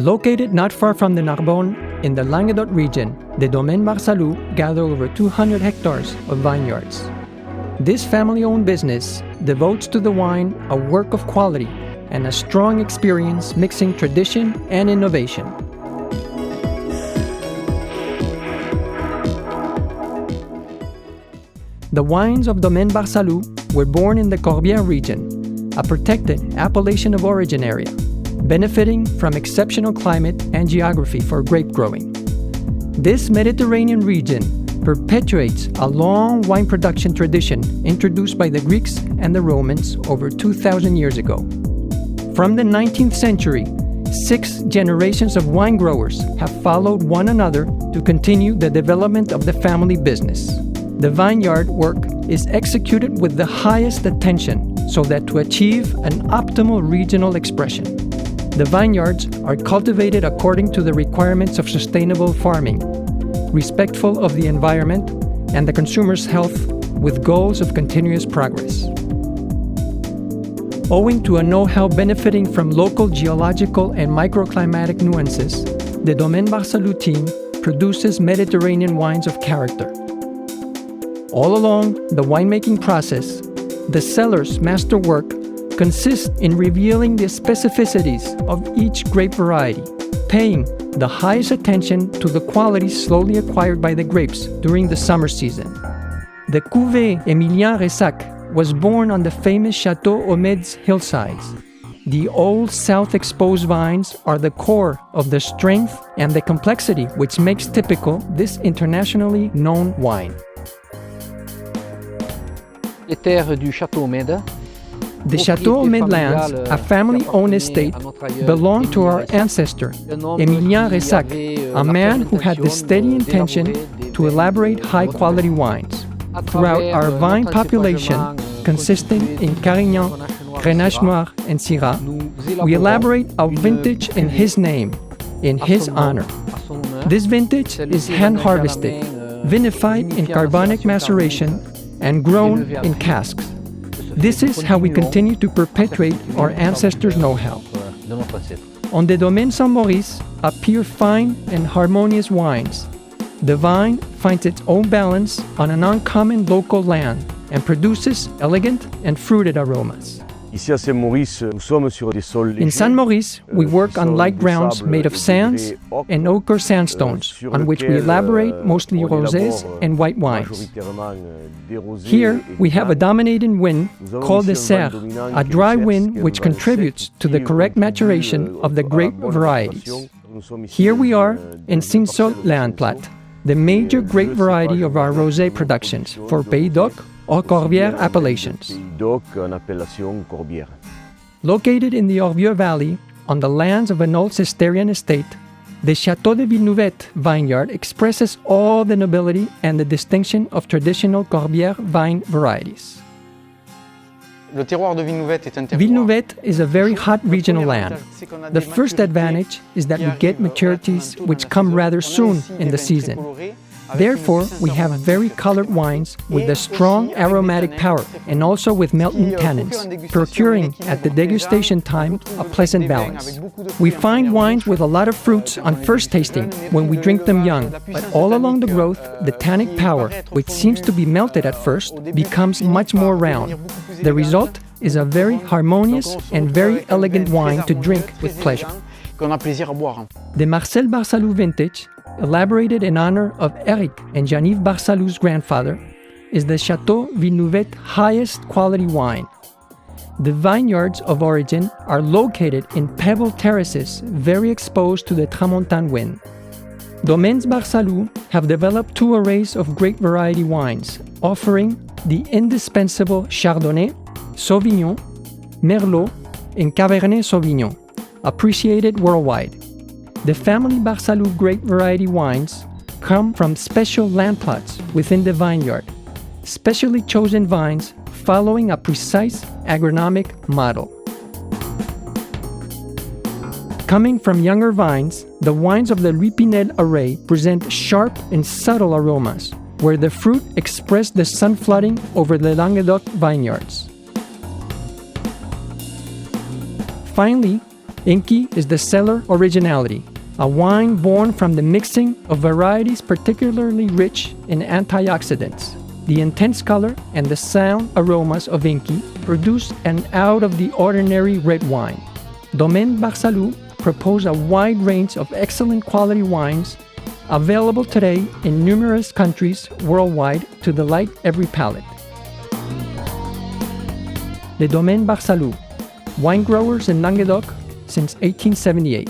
Located not far from the Narbonne in the Languedoc region, the Domaines Barsalou gather over 200 hectares of vineyards. This family-owned business devotes to the wine a work of quality and a strong experience mixing tradition and innovation. The wines of Domaines Barsalou were born in the Corbière region, a protected appellation of origin area, benefiting from exceptional climate and geography for grape growing. This Mediterranean region perpetuates a long wine production tradition introduced by the Greeks and the Romans over 2,000 years ago. From the 19th century, 6 generations of wine growers have followed one another to continue the development of the family business. The vineyard work is executed with the highest attention so that to achieve an optimal regional expression. The vineyards are cultivated according to the requirements of sustainable farming, respectful of the environment and the consumer's health, with goals of continuous progress. Owing to a know-how benefiting from local geological and microclimatic nuances, the Domaines Barsalou team produces Mediterranean wines of character. All along the winemaking process, the cellar's masterwork consists in revealing the specificities of each grape variety, paying the highest attention to the qualities slowly acquired by the grapes during the summer season. The Cuvée Emilien Ressac was born on the famous Château Aumedes hillsides. The old south-exposed vines are the core of the strength and the complexity which makes typical this internationally known wine. Les terres du Château Aumedes. The Château Aumedes lands, a family-owned estate, belonged to our ancestor, Emilien Ressac, a man who had the steady intention to elaborate high-quality wines. Throughout our vine population, consisting in Carignan, Grenache Noir, and Syrah, we elaborate a vintage in his name, in his honor. This vintage is hand-harvested, vinified in carbonic maceration, and grown in casks. This is how we continue to perpetuate our ancestors' know-how. On the Domaine Saint-Maurice appear fine and harmonious wines. The vine finds its own balance on an uncommon local land and produces elegant and fruited aromas. In Saint-Maurice, we work on light grounds made of sands and ochre sandstones, on which we elaborate mostly rosés and white wines. Here, we have a dominating wind called the serre, a dry wind which contributes to the correct maturation of the grape varieties. Here we are in Cinsault-les-Plates, the major grape variety of our rosé productions for Pays d'Oc or Corbière appellations. Located in the Orvieux Valley, on the lands of an old Cistercian estate, the Château de Villeneuve vineyard expresses all the nobility and the distinction of traditional Corbière vine varieties. Villeneuve is a very hot regional land. The first advantage is that we get maturities which come rather soon in the season. Therefore, we have very colored wines with a strong aromatic power and also with melting tannins, procuring at the degustation time a pleasant balance. We find wines with a lot of fruits on first tasting when we drink them young, but all along the growth, the tannic power, which seems to be melted at first, becomes much more round. The result is a very harmonious and very elegant wine to drink with pleasure. The Marcel Barsalou vintage, elaborated in honor of Eric and Jean-Yves Barsalou's grandfather, is the Château Villeneuve highest quality wine. The vineyards of origin are located in pebble terraces very exposed to the Tramontane wind. Domaines Barsalou have developed 2 arrays of grape variety wines, offering the indispensable Chardonnay, Sauvignon, Merlot, and Cabernet Sauvignon, appreciated worldwide. The family Barsalou grape variety wines come from special land plots within the vineyard, specially chosen vines following a precise agronomic model. Coming from younger vines, the wines of the Louis Pinel array present sharp and subtle aromas, where the fruit express the sun flooding over the Languedoc vineyards. Finally, Inky is the Cellar Originality, a wine born from the mixing of varieties particularly rich in antioxidants. The intense color and the sound aromas of Inky produce an out-of-the-ordinary red wine. Domaines Barsalou propose a wide range of excellent quality wines available today in numerous countries worldwide to delight every palate. Les Domaines Barsalou, wine growers in Languedoc since 1878.